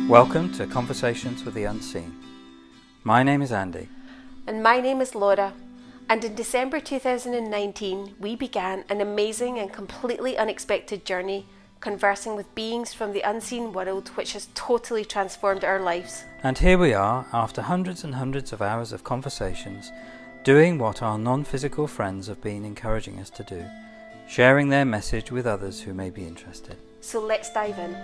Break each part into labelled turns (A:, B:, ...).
A: Welcome to Conversations with the Unseen. My name is Andy.
B: And my name is Laura. And in December 2019, we began an amazing and completely unexpected journey, conversing with beings from the unseen world, which has totally transformed our lives.
A: And here we are, after hundreds and hundreds of hours of conversations, doing what our non-physical friends have been encouraging us to do, sharing their message with others who may be interested.
B: So let's dive in.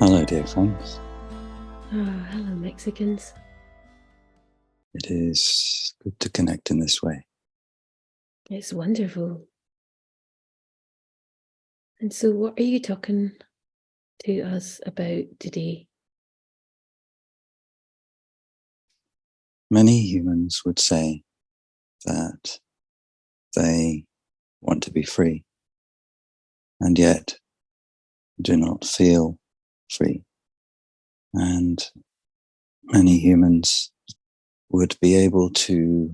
C: Hello, dear friends.
B: Oh, hello, Mexicans.
C: It is good to connect in this way.
B: It's wonderful. And so what are you talking to us about today?
C: Many humans would say that they want to be free and yet do not feel free. And many humans would be able to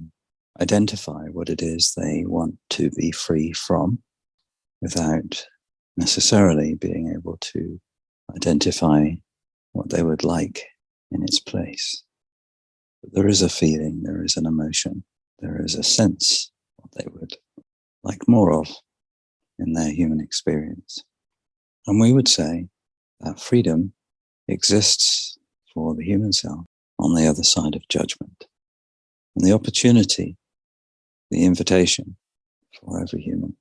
C: identify what it is they want to be free from without necessarily being able to identify what they would like in its place. But there is a feeling, there is an emotion, there is a sense what they would like more of in their human experience. And we would say that freedom exists for the human self on the other side of judgment. And the opportunity, the invitation for every human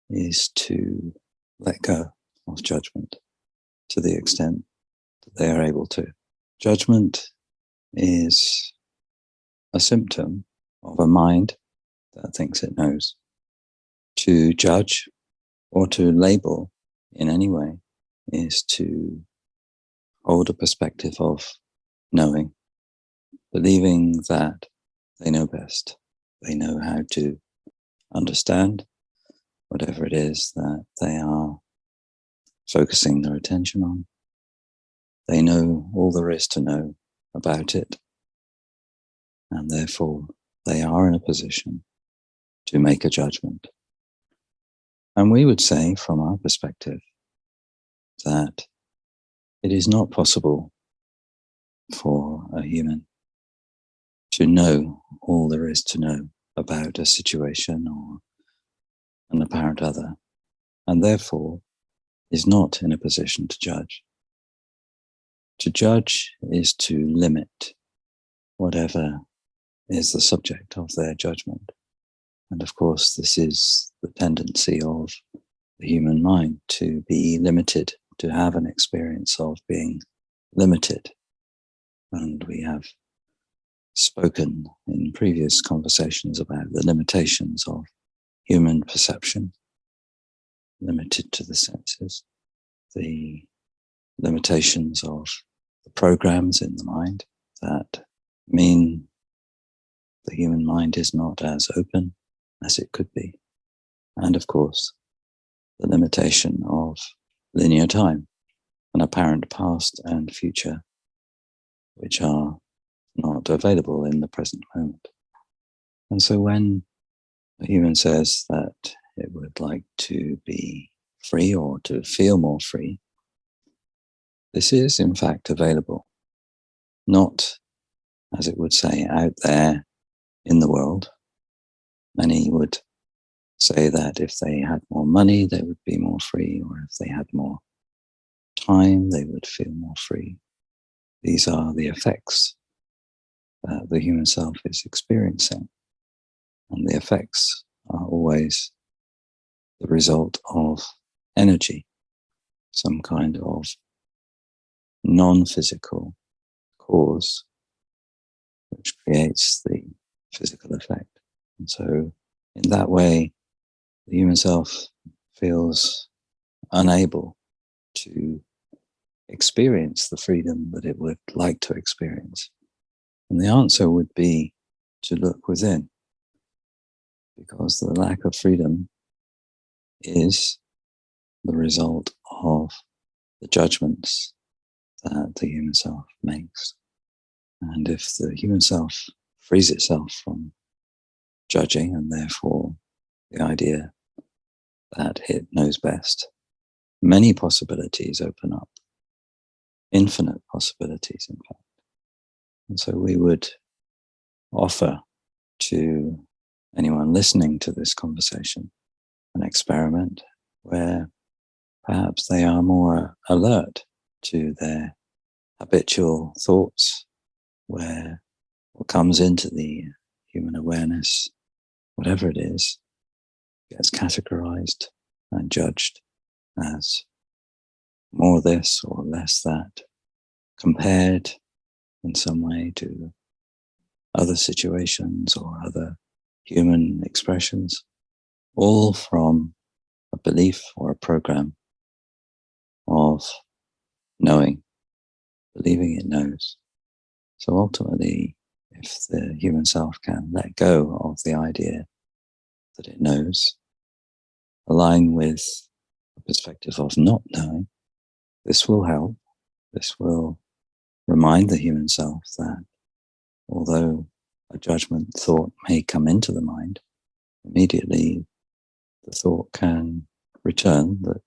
C: is to let go of judgment to the extent that they are able to. Judgment is a symptom of a mind that thinks it knows. To judge or to label in any way is to hold a perspective of knowing, believing that they know best. They know how to understand whatever it is that they are focusing their attention on. They know all there is to know about it, and therefore they are in a position to make a judgment. And we would say, from our perspective, that it is not possible for a human to know all there is to know about a situation or an apparent other, and therefore is not in a position to judge. To judge is to limit whatever is the subject of their judgment. And of course, this is the tendency of the human mind, to be limited, to have an experience of being limited. And we have spoken in previous conversations about the limitations of human perception, limited to the senses, the limitations of the programs in the mind that mean the human mind is not as open as it could be. And of course, the limitation of linear time, an apparent past and future, which are not available in the present moment. And so when a human says that it would like to be free or to feel more free, this is in fact available, not, as it would say, out there in the world. Many would say that if they had more money, they would be more free, or if they had more time, they would feel more free. These are the effects that the human self is experiencing. And the effects are always the result of energy, some kind of non-physical cause which creates the physical effect. And so in that way, the human self feels unable to experience the freedom that it would like to experience. And the answer would be to look within, because the lack of freedom is the result of the judgments that the human self makes. And if the human self frees itself from judging, and therefore the idea that it knows best, many possibilities open up, infinite possibilities, in fact. And so we would offer to anyone listening to this conversation an experiment where perhaps they are more alert to their habitual thoughts, where what comes into the human awareness, whatever it is, gets categorized and judged as more this or less that, compared in some way to other situations or other human expressions, all from a belief or a program of knowing, believing it knows. So ultimately, if the human self can let go of the idea that it knows, align with a perspective of not knowing, this will help. This will remind the human self that although a judgment thought may come into the mind, immediately the thought can return that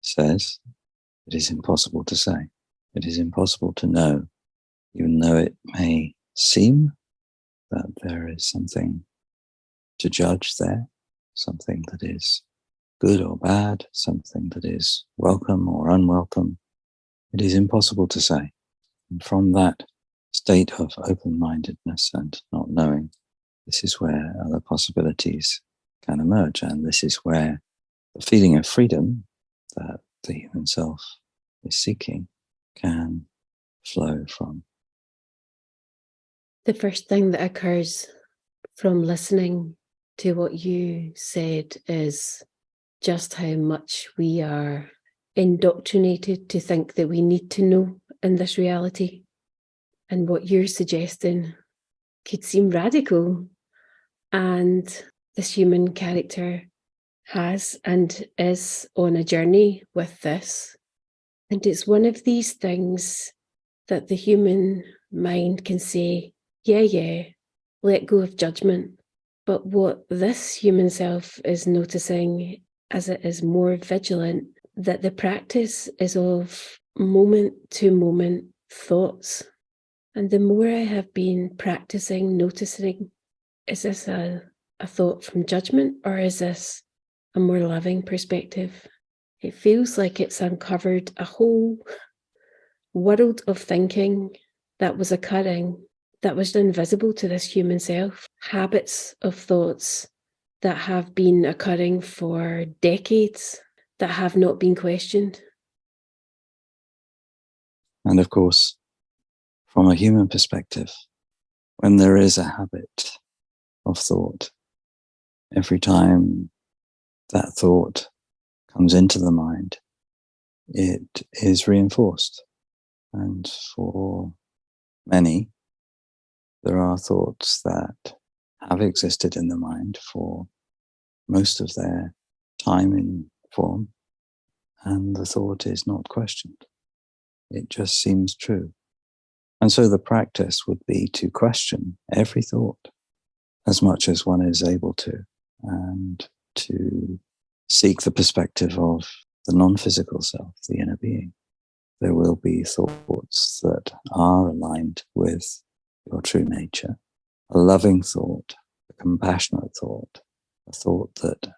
C: says, it is impossible to say. It is impossible to know, even though it may seem that there is something to judge there, something that is good or bad, something that is welcome or unwelcome. It is impossible to say. And from that state of open-mindedness and not knowing, this is where other possibilities can emerge. And this is where the feeling of freedom that the human self is seeking can flow from.
D: The first thing that occurs from listening to what you said is just how much we are indoctrinated to think that we need to know in this reality. And what you're suggesting could seem radical, and this human character has and is on a journey with this. And it's one of these things that the human mind can say, yeah, let go of judgment. But what this human self is noticing as it is more vigilant, that the practice is of moment to moment thoughts. And the more I have been practicing, noticing, is this a thought from judgment, or is this a more loving perspective? It feels like it's uncovered a whole world of thinking that was occurring, that was invisible to this human self, habits of thoughts that have been occurring for decades, that have not been questioned.
C: And of course, from a human perspective, when there is a habit of thought, every time that thought comes into the mind, it is reinforced. And for many, there are thoughts that have existed in the mind for most of their time in form, and the thought is not questioned. It just seems true. And so the practice would be to question every thought as much as one is able to, and to seek the perspective of the non-physical self, the inner being. There will be thoughts that are aligned with your true nature, a loving thought, a compassionate thought, a thought that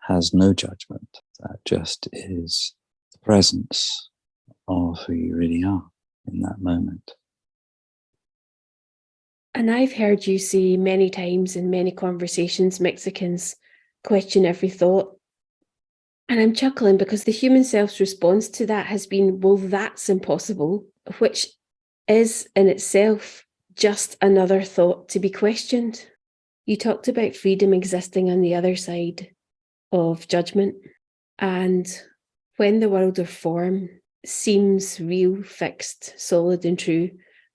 C: has no judgment, that just is the presence of who you really are in that moment.
D: And I've heard you say many times in many conversations, Mexicans question every thought. And I'm chuckling because the human self's response to that has been, well, that's impossible, which is in itself just another thought to be questioned. You talked about freedom existing on the other side of judgment. And when the world of form seems real, fixed, solid and true,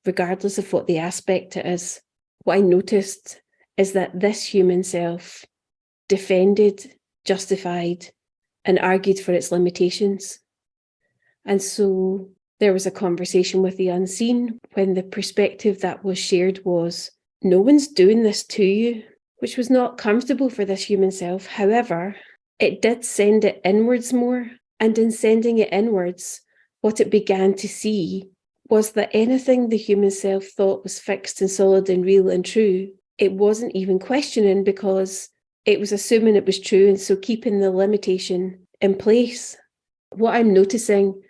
D: regardless of what the aspect it is, what I noticed is that this human self defended, justified, and argued for its limitations. And so there was a conversation with the unseen when the perspective that was shared was, no one's doing this to you, which was not comfortable for this human self. However, it did send it inwards more. And in sending it inwards, what it began to see was that anything the human self thought was fixed and solid and real and true, it wasn't even questioning, because it was assuming it was true, and so keeping the limitation in place. What I'm noticing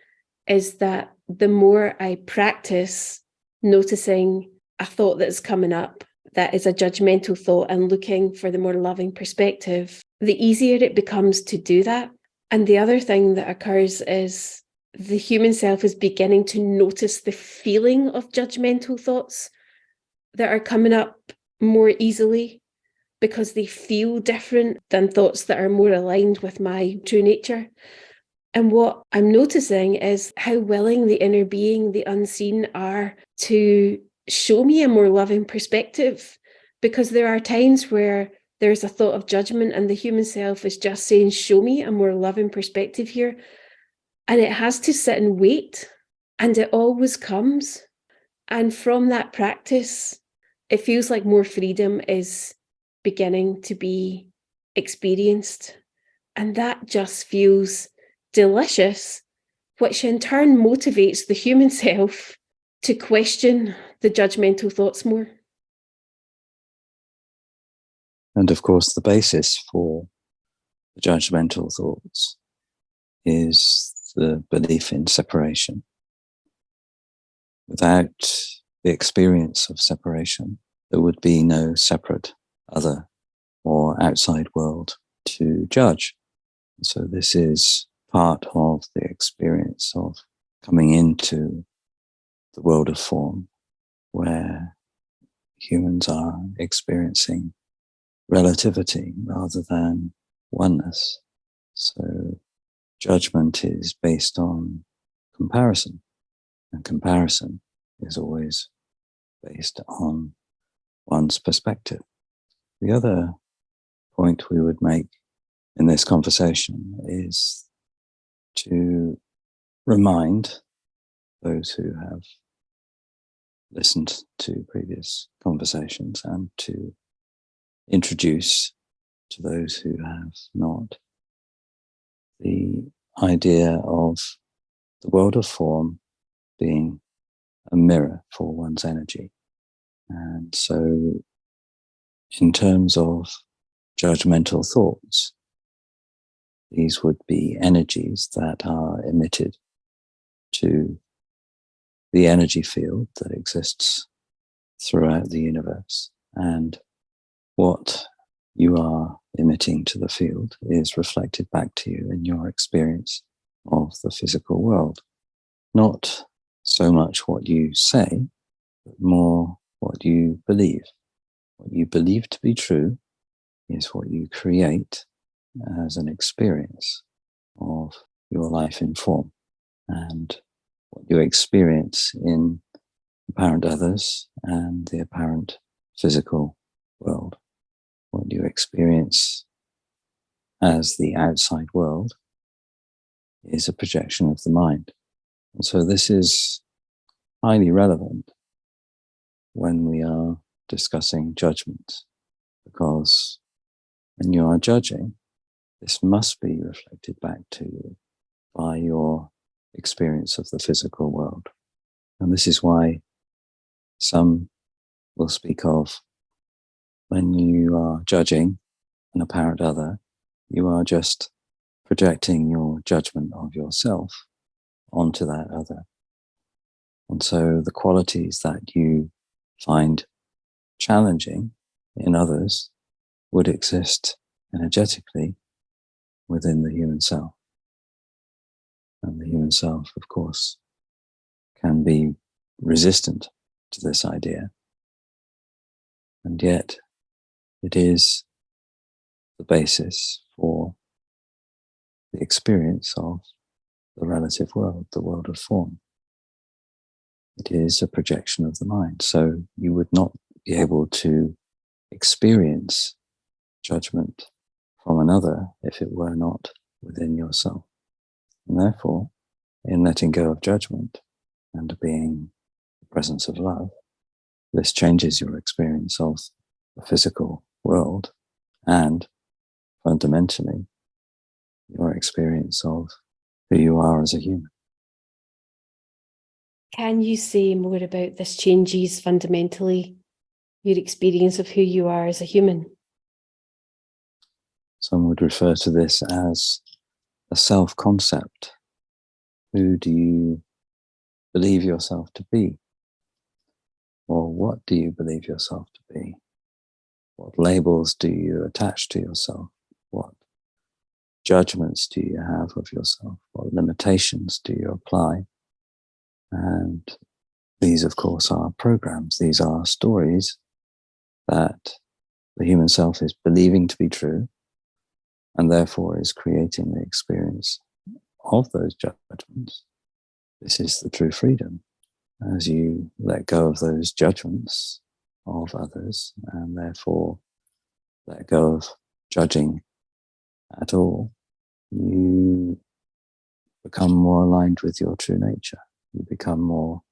D: is that the more I practice noticing a thought that's coming up that is a judgmental thought and looking for the more loving perspective, the easier it becomes to do that. And the other thing that occurs is the human self is beginning to notice the feeling of judgmental thoughts that are coming up more easily, because they feel different than thoughts that are more aligned with my true nature. And what I'm noticing is how willing the inner being, the unseen, are to show me a more loving perspective. Because there are times where there's a thought of judgment and the human self is just saying, show me a more loving perspective here. And it has to sit and wait, and it always comes. And from that practice, it feels like more freedom is beginning to be experienced. And that just feels delicious, which in turn motivates the human self to question the judgmental thoughts more.
C: And of course, the basis for the judgmental thoughts is the belief in separation. Without the experience of separation, there would be no separate other or outside world to judge. So this is part of the experience of coming into the world of form, where humans are experiencing relativity rather than oneness. So judgment is based on comparison, and comparison is always based on one's perspective. The other point we would make in this conversation is to remind those who have listened to previous conversations, and to introduce to those who have not the idea of the world of form being a mirror for one's energy. And so in terms of judgmental thoughts, these would be energies that are emitted to the energy field that exists throughout the universe. And what you are emitting to the field is reflected back to you in your experience of the physical world. Not so much what you say, but more what you believe. What you believe to be true is what you create as an experience of your life in form. And what you experience in apparent others and the apparent physical world. What you experience as the outside world is a projection of the mind. And so this is highly relevant when we are discussing judgment, because when you are judging, this must be reflected back to you by your experience of the physical world. And this is why some will speak of, when you are judging an apparent other, you are just projecting your judgment of yourself onto that other. And so the qualities that you find challenging in others would exist energetically within the human self. And the human self, of course, can be resistant to this idea. And yet, it is the basis for the experience of the relative world, the world of form. It is a projection of the mind. So you would not be able to experience judgment from another if it were not within yourself. And therefore, in letting go of judgment and being the presence of love, This changes your experience of the physical world and fundamentally your experience of who you are as a human.
D: Can you say more about this changes fundamentally your experience of who you are as a human?
C: Some would refer to this as a self-concept. Who do you believe yourself to be? Or what do you believe yourself to be? What labels do you attach to yourself? What judgments do you have of yourself? What limitations do you apply? And these, of course, are programs. These are stories that the human self is believing to be true and therefore is creating the experience of those judgments. This is the true freedom. As you let go of those judgments of others and therefore let go of judging at all, you become more aligned with your true nature. You become more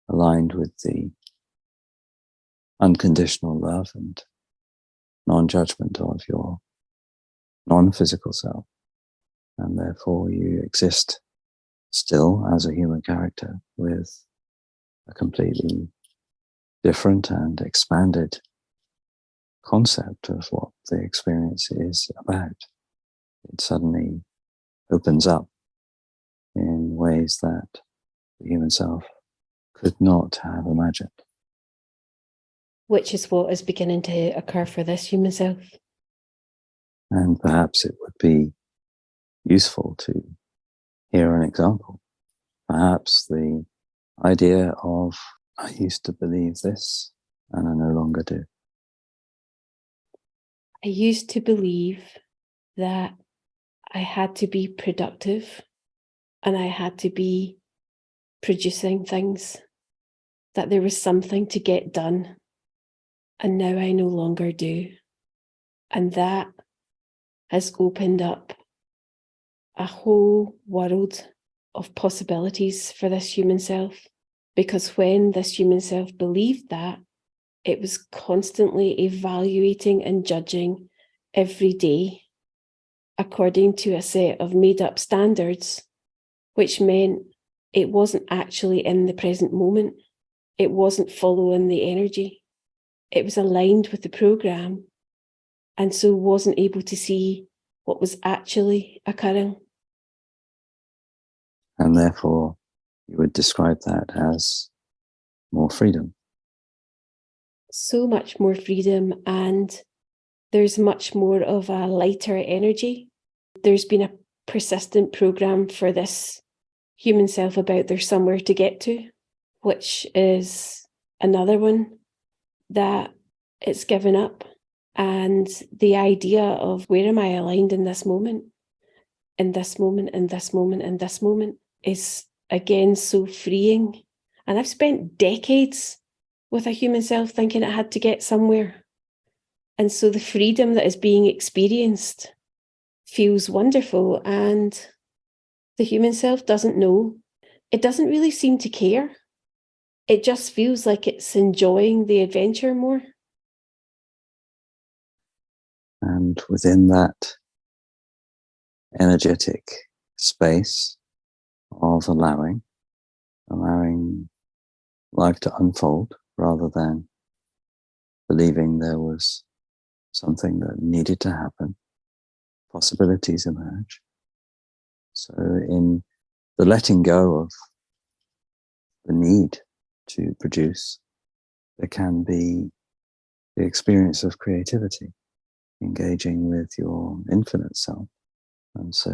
C: aligned with the unconditional love and non-judgment of your non-physical self. And therefore you exist still as a human character with a completely different and expanded concept of what the experience is about. It suddenly opens up in ways that the human self could not have imagined.
D: Which is what is beginning to occur for this human self.
C: And perhaps it would be useful to hear an example. Perhaps the idea of, I used to believe this and I no longer do.
D: I used to believe that I had to be productive and I had to be producing things, that there was something to get done, and now I no longer do. And that has opened up a whole world of possibilities for this human self, because when this human self believed that, it was constantly evaluating and judging every day according to a set of made-up standards, which meant it wasn't actually in the present moment. It wasn't following the energy. It was aligned with the program, and so wasn't able to see what was actually occurring.
C: And therefore, you would describe that as more freedom.
D: So much more freedom, and there's much more of a lighter energy. There's been a persistent program for this human self about there's somewhere to get to, which is another one that it's given up. And the idea of where am I aligned in this moment, in this moment, in this moment, in this moment is again so freeing. And I've spent decades with a human self thinking it had to get somewhere. And so the freedom that is being experienced feels wonderful, and the human self doesn't know. It doesn't really seem to care. It just feels like it's enjoying the adventure more.
C: And within that energetic space of allowing life to unfold rather than believing there was something that needed to happen, possibilities emerge. So in the letting go of the need to produce, there can be the experience of creativity, engaging with your infinite self. And so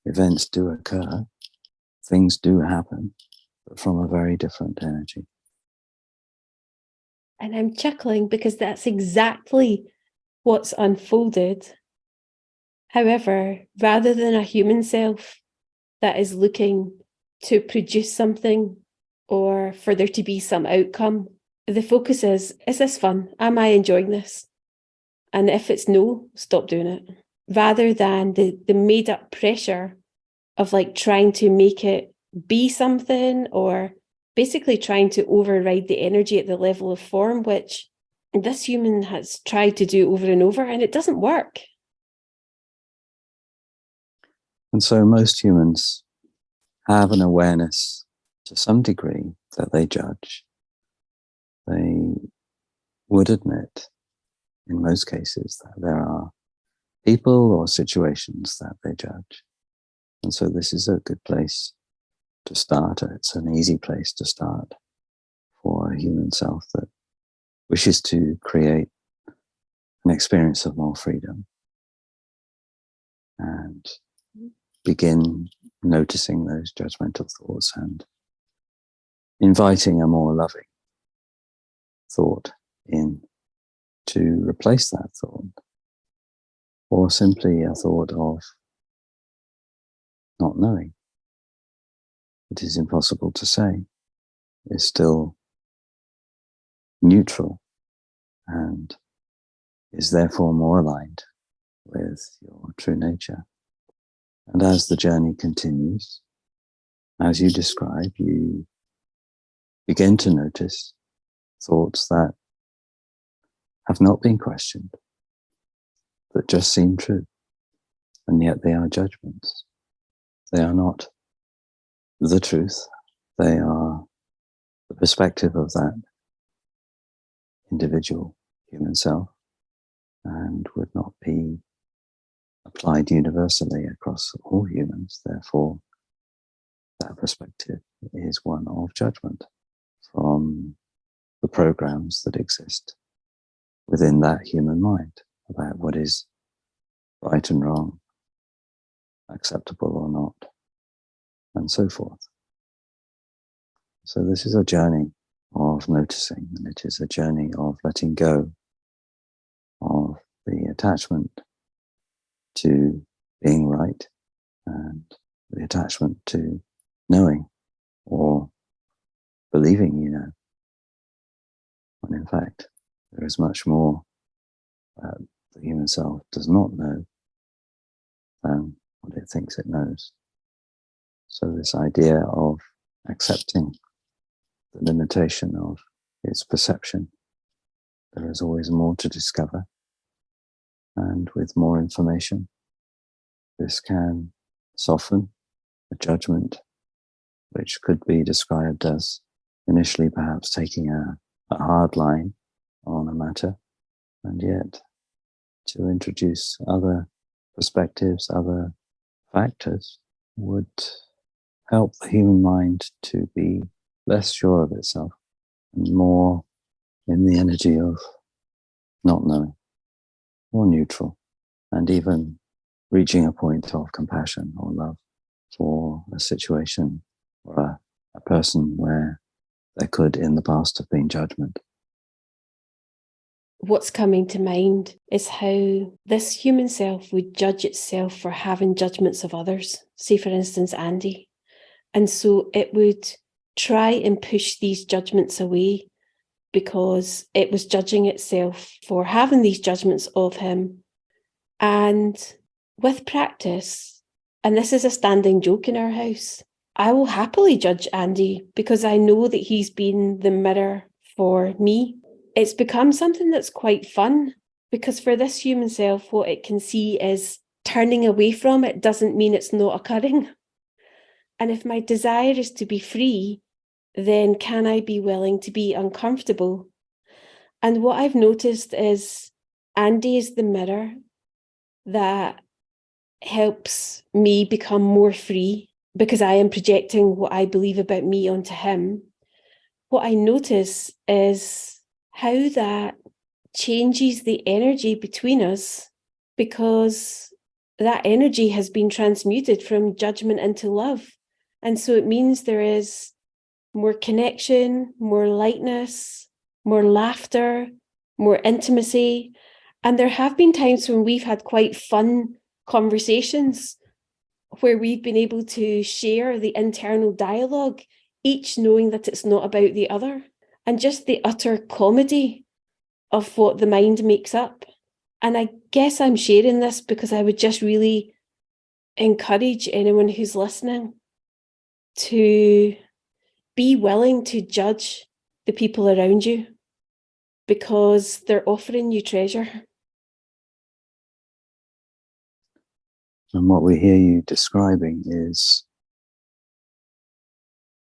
C: events do occur, things do happen, but from a very different energy.
D: And I'm chuckling because that's exactly what's unfolded. However, rather than a human self that is looking to produce something or for there to be some outcome, the focus is this fun? Am I enjoying this? And if it's no, stop doing it. Rather than the made up pressure of like trying to make it be something or basically trying to override the energy at the level of form, which this human has tried to do over and over, and it doesn't work.
C: And so most humans have an awareness to some degree that they judge. They would admit, in most cases, that there are people or situations that they judge. And so this is a good place to start. It's an easy place to start for a human self that wishes to create an experience of more freedom and begin noticing those judgmental thoughts and inviting a more loving thought in to replace that thought, or simply a thought of not knowing. It is impossible to say. It's still neutral and is therefore more aligned with your true nature. And as the journey continues, as you describe, you begin to notice thoughts that have not been questioned, that just seem true, and yet they are judgments. They are not the truth. They are the perspective of that individual human self and would not be applied universally across all humans. Therefore, that perspective is one of judgment from the programs that exist within that human mind about what is right and wrong, acceptable or not, and so forth. So this is a journey of noticing, and it is a journey of letting go of the attachment to being right and the attachment to knowing or believing you know, when in fact there is much more that the human self does not know than what it thinks it knows. So this idea of accepting the limitation of its perception, there is always more to discover, and with more information, this can soften a judgment which could be described as initially perhaps taking a hard line on a matter, and yet to introduce other perspectives, other factors would help the human mind to be less sure of itself and more in the energy of not knowing, more neutral, and even reaching a point of compassion or love for a situation or a person where there could in the past have been judgment.
D: What's coming to mind is how this human self would judge itself for having judgments of others, say for instance Andy. And so it would try and push these judgments away because it was judging itself for having these judgments of him. And with practice, and this is a standing joke in our house, I will happily judge Andy because I know that he's been the mirror for me. It's become something that's quite fun because for this human self, what it can see is turning away from it doesn't mean it's not occurring. And if my desire is to be free, then can I be willing to be uncomfortable? And what I've noticed is Andy is the mirror that helps me become more free because I am projecting what I believe about me onto him. What I notice is how that changes the energy between us because that energy has been transmuted from judgment into love. And so it means there is more connection, more lightness, more laughter, more intimacy. And there have been times when we've had quite fun conversations where we've been able to share the internal dialogue, each knowing that it's not about the other, and just the utter comedy of what the mind makes up. And I guess I'm sharing this because I would just really encourage anyone who's listening to be willing to judge the people around you because they're offering you treasure.
C: And what we hear you describing is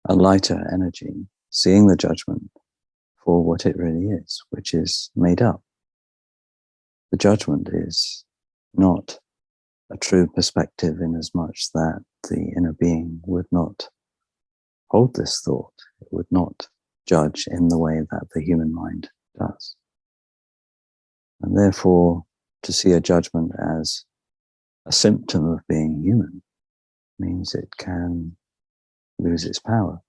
C: a lighter energy, seeing the judgment for what it really is, which is made up. The judgment is not a true perspective in as much that the inner being would not hold this thought. It would not judge in the way that the human mind does. And therefore, to see a judgment as a symptom of being human means it can lose its power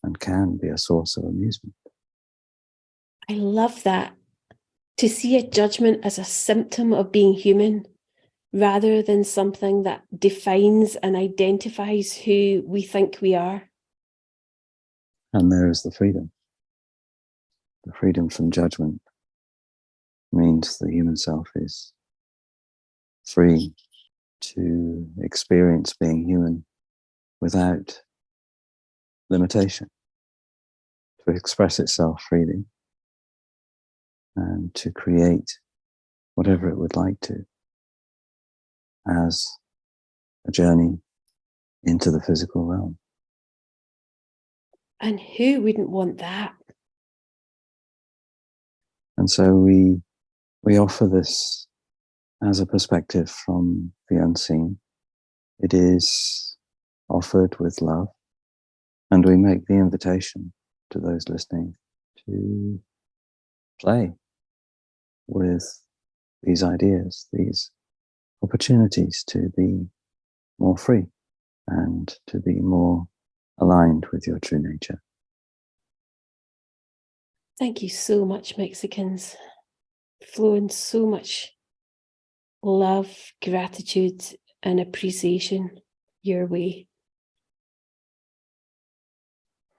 C: and can be a source of amusement.
D: I love that. To see a judgment as a symptom of being human rather than something that defines and identifies who we think we are.
C: And there is the freedom. The freedom from judgment means the human self is free to experience being human without limitation, to express itself freely and to create whatever it would like to as a journey into the physical realm.
D: And who wouldn't want that?
C: And so we offer this as a perspective from the unseen. It is offered with love, and we make the invitation to those listening to play with these ideas, these opportunities to be more free and to be more aligned with your true nature.
D: Thank you so much, Mexicans. Flowing so much love, gratitude, and appreciation your way.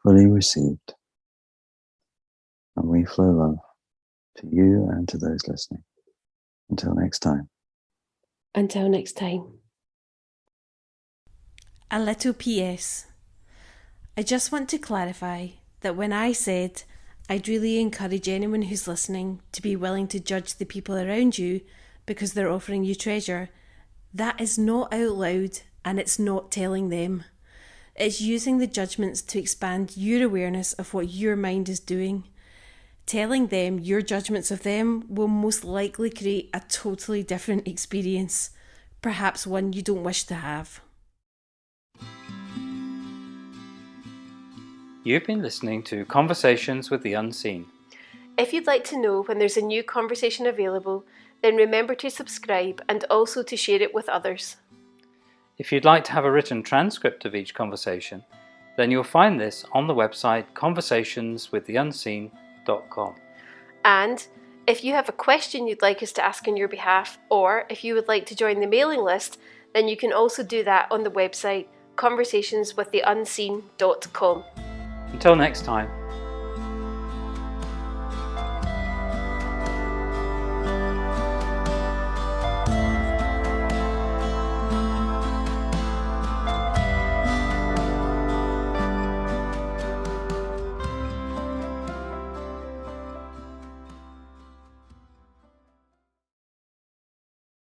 C: Fully received. And we flow love to you and to those listening. Until next time.
D: Until next time.
B: A little PS. I just want to clarify that when I said I'd really encourage anyone who's listening to be willing to judge the people around you because they're offering you treasure, that is not out loud and it's not telling them. It's using the judgments to expand your awareness of what your mind is doing. Telling them your judgments of them will most likely create a totally different experience, perhaps one you don't wish to have.
A: You've been listening to Conversations with the Unseen.
B: If you'd like to know when there's a new conversation available, then remember to subscribe and also to share it with others.
A: If you'd like to have a written transcript of each conversation, then you'll find this on the website conversationswiththeunseen.com.
B: And if you have a question you'd like us to ask on your behalf, or if you would like to join the mailing list, then you can also do that on the website conversationswiththeunseen.com.
A: Until next time.